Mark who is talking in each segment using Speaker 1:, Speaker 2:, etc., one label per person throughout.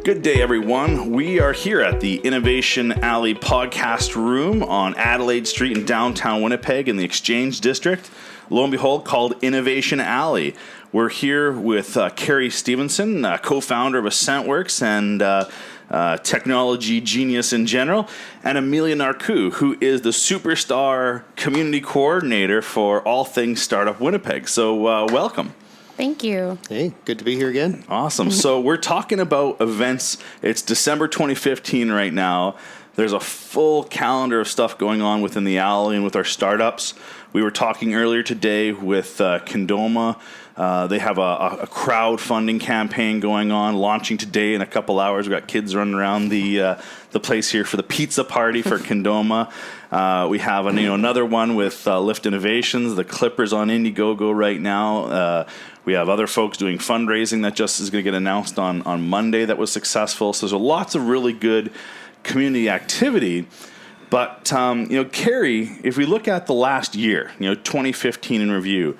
Speaker 1: Good day, everyone. We are here at the Innovation Alley podcast room on Adelaide Street in downtown Winnipeg in the Exchange District. Lo and behold, called Innovation Alley. We're here with Kerry Stevenson, co-founder of AscentWorks and technology genius in general, and Emelia Nyarku, who is the superstar community coordinator for all things Startup Winnipeg. So welcome.
Speaker 2: Thank you.
Speaker 3: Hey, good to be here again.
Speaker 1: Awesome. So we're talking about events. It's December 2015 right now. There's a full calendar of stuff going on within the alley and with our startups. We were talking earlier today with Condoma. They have a crowdfunding campaign going on, launching today in a couple hours. We've got kids running around the place here for the pizza party for Condoma. We have another one with Lift Innovations, the Clippers on Indiegogo right now. We have other folks doing fundraising that just is going to get announced on Monday that was successful. So there's lots of really good community activity. But, Kerry, if we look at the last year, 2015 in review,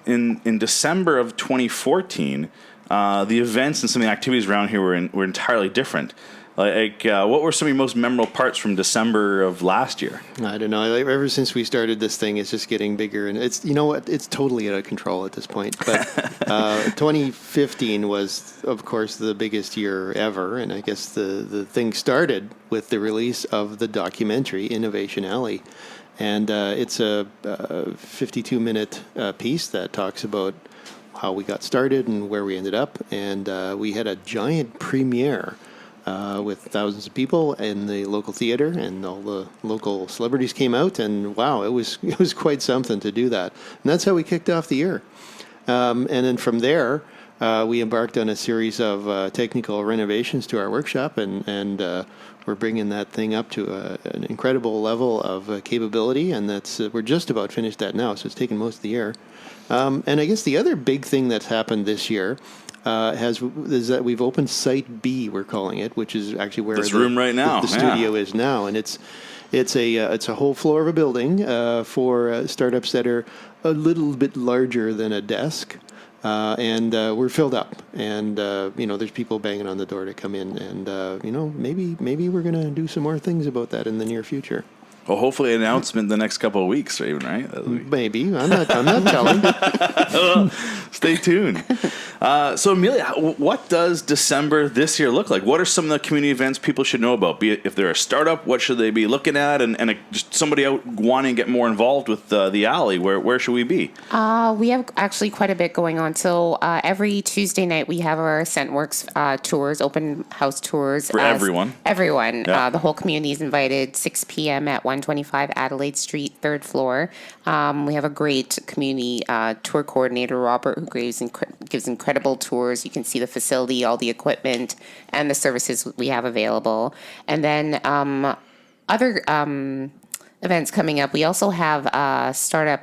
Speaker 1: in December of 2014, the events and some of the activities around here were entirely different. What were some of your most memorable parts from December of last year?
Speaker 3: I don't know. Ever since we started this thing, it's just getting bigger, and it's it's totally out of control at this point. But 2015 was, of course, the biggest year ever, and I guess the thing started with the release of the documentary Innovation Alley, and it's a 52-minute piece that talks about how we got started and where we ended up, and we had a giant premiere. With thousands of people in the local theater, and all the local celebrities came out, and wow, it was quite something to do that. And that's how we kicked off the year. And then from there, we embarked on a series of technical renovations to our workshop, and we're bringing that thing up to an incredible level of capability, and we're just about finished that now, so it's taken most of the year. And I guess the other big thing that's happened this year is that we've opened Site B, we're calling it, which is actually where
Speaker 1: this room right now,
Speaker 3: the studio is now, and it's a whole floor of a building for startups that are a little bit larger than a desk, and we're filled up, and there's people banging on the door to come in, and maybe we're gonna do some more things about that in the near future.
Speaker 1: Well, hopefully an announcement in the next couple of weeks, even, right?
Speaker 3: Maybe. I'm not telling.
Speaker 1: Well, stay tuned. So, Emelia, what does December this year look like? What are some of the community events people should know about? Be it if they're a startup, what should they be looking at? And just somebody out wanting to get more involved with the alley, where should we be?
Speaker 2: We have actually quite a bit going on. So every Tuesday night we have our AscentWorks tours, open house tours.
Speaker 1: For everyone.
Speaker 2: Everyone.
Speaker 1: Yeah.
Speaker 2: The whole community is invited, 6 p.m. at 125 Adelaide Street, 3rd floor. We have a great community tour coordinator, Robert, who gives incredible tours. You can see the facility, all the equipment, and the services we have available. And then other events coming up. We also have a startup.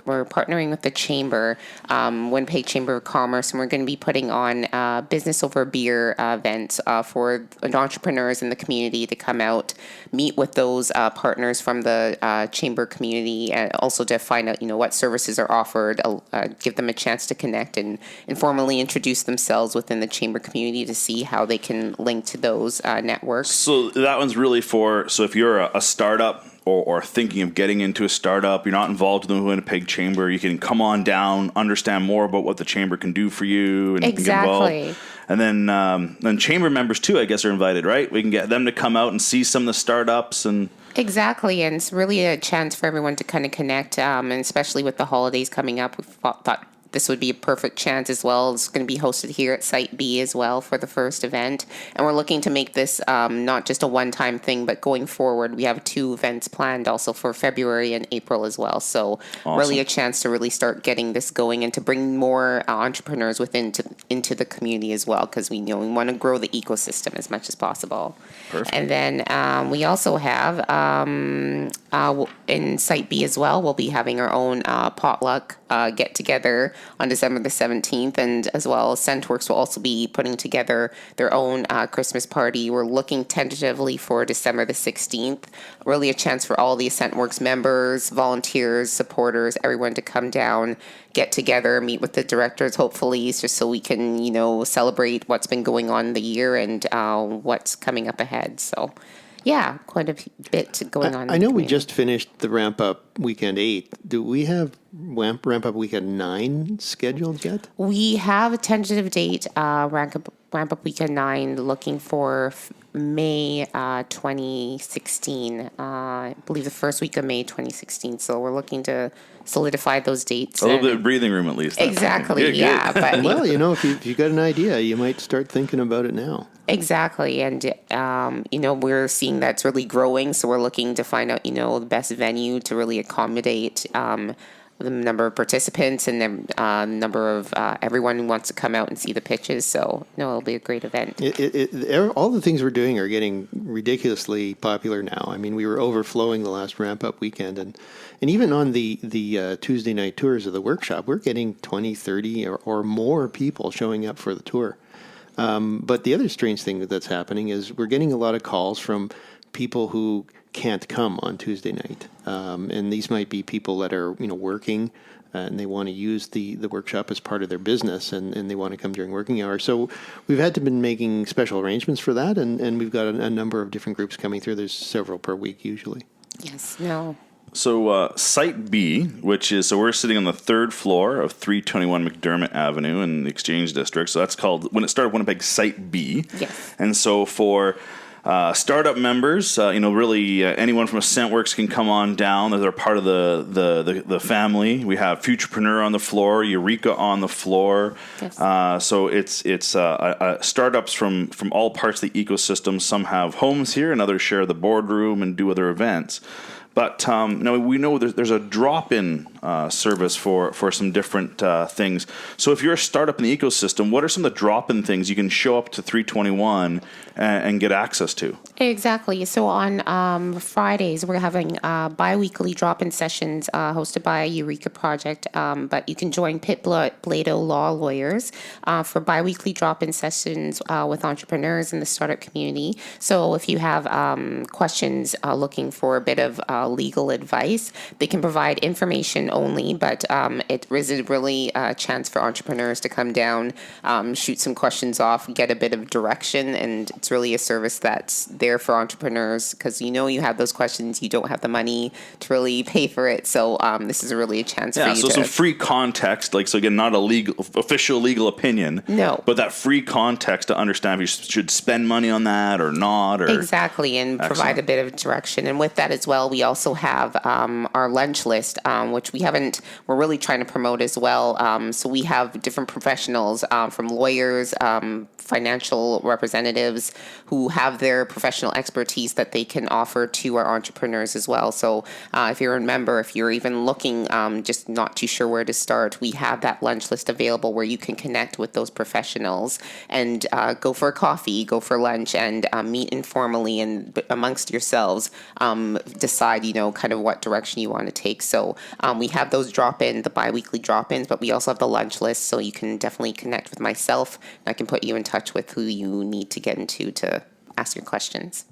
Speaker 2: We're partnering with the Chamber, Winnipeg Chamber of Commerce, and we're going to be putting on business over beer events for entrepreneurs in the community to come out, meet with those partners from the Chamber community, and also to find out what services are offered, give them a chance to connect and informally introduce themselves within the Chamber community to see how they can link to those networks.
Speaker 1: So that one's really so if you're a startup, or thinking of getting into a startup, you're not involved in the Winnipeg Chamber, you can come on down, understand more about what the Chamber can do for you, and get involved. And then Chamber members too, I guess, are invited, right? We can get them to come out and see some of the startups and.
Speaker 2: Exactly, and it's really a chance for everyone to kind of connect, and especially with the holidays coming up, we thought this would be a perfect chance as well. It's going to be hosted here at Site B as well for the first event. And we're looking to make this not just a one-time thing, but going forward, we have 2 events planned also for February and April as well. So awesome. Really a chance to really start getting this going and to bring more entrepreneurs into the community as well, because we want to grow the ecosystem as much as possible.
Speaker 1: Perfect.
Speaker 2: And then we also have in Site B as well, we'll be having our own potluck get-together on December the 17th. And as well, Scentworks will also be putting together their own Christmas party. We're looking tentatively for December the 16th. Really a chance for all the Scentworks members, volunteers, supporters, everyone to come down, get together, meet with the directors, hopefully, just so we can, celebrate what's been going on in the year and what's coming up ahead. So, yeah, quite a bit going on.
Speaker 3: I know we just finished the Ramp Up Weekend 8. Do we have Ramp Up Weekend 9 scheduled yet?
Speaker 2: We have a tentative date, Ramp Up Weekend 9, looking for May 2016. I believe the first week of May 2016. So we're looking to solidify those dates.
Speaker 1: A little bit of breathing room at least.
Speaker 2: Exactly, yeah. But
Speaker 3: well, if you got an idea, you might start thinking about it now.
Speaker 2: Exactly. And, we're seeing that's really growing. So we're looking to find out, the best venue to really accommodate the number of participants and the number of everyone who wants to come out and see the pitches. So, it'll be a great event.
Speaker 3: All the things we're doing are getting ridiculously popular now. I mean, we were overflowing the last Ramp Up Weekend. And even on the Tuesday night tours of the workshop, we're getting 20, 30 or more people showing up for the tour. But the other strange thing that's happening is we're getting a lot of calls from people who can't come on Tuesday night. And these might be people that are, working and they want to use the workshop as part of their business and they want to come during working hours. So we've had to been making special arrangements for that. And we've got a number of different groups coming through. There's several per week usually.
Speaker 2: Yes. No.
Speaker 1: So Site B, so we're sitting on the third floor of 321 McDermott Avenue in the Exchange District. So that's called, when it started, Winnipeg Site B.
Speaker 2: Yes.
Speaker 1: And so for startup members, really anyone from Scentworks can come on down. They're part of the family. We have Futurepreneur on the floor, Eureka on the floor.
Speaker 2: Yes.
Speaker 1: So it's startups from all parts of the ecosystem. Some have homes here, and others share the boardroom and do other events. But we know there's a drop-in service for some different things. So if you're a startup in the ecosystem, what are some of the drop-in things you can show up to 321 and get access to? Exactly.
Speaker 2: So on Fridays, we're having bi-weekly drop-in sessions hosted by Eureka Project. But you can join Pitt Blado Law Lawyers for bi-weekly drop-in sessions with entrepreneurs in the startup community. So if you have questions looking for a bit of legal advice, they can provide information only, but it is really a chance for entrepreneurs to come down, shoot some questions off, get a bit of direction, and it's really a service that's there for entrepreneurs because you have those questions, you don't have the money to really pay for it, so this is really a chance for you
Speaker 1: so some free context, so again, not a official legal opinion,
Speaker 2: no,
Speaker 1: but that free context to understand if you should spend money on that or not, or
Speaker 2: exactly, and excellent. Provide a bit of direction. And with that as well, we also have our lunch list, which we're really trying to promote as well. So we have different professionals from lawyers, financial representatives who have their professional expertise that they can offer to our entrepreneurs as well. So if you're a member, if you're even looking, just not too sure where to start, we have that lunch list available where you can connect with those professionals and go for a coffee, go for lunch, and meet informally and amongst yourselves, decide, kind of what direction you want to take. So we have those the bi-weekly drop-ins, but we also have the lunch list, so you can definitely connect with myself, and I can put you in touch with who you need to get into to ask your questions.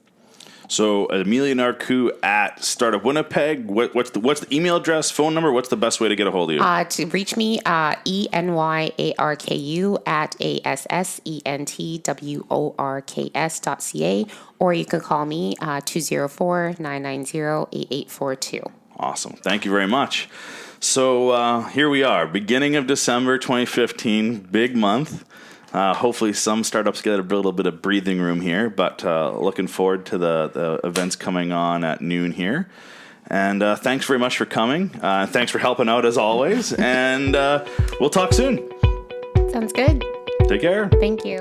Speaker 1: So Emelia Nyarku at Startup Winnipeg. What's the email address, phone number? What's the best way to get a hold of you?
Speaker 2: To reach me, ENYARKU at ASSENTWORKS.ca, or you can call me 204-990-8842.
Speaker 1: Awesome. Thank you very much. So here we are, beginning of December 2015, big month. Hopefully some startups get a little bit of breathing room here, but looking forward to the events coming on at noon here. And thanks very much for coming. Thanks for helping out as always. And we'll talk soon.
Speaker 2: Sounds good.
Speaker 1: Take care.
Speaker 2: Thank you.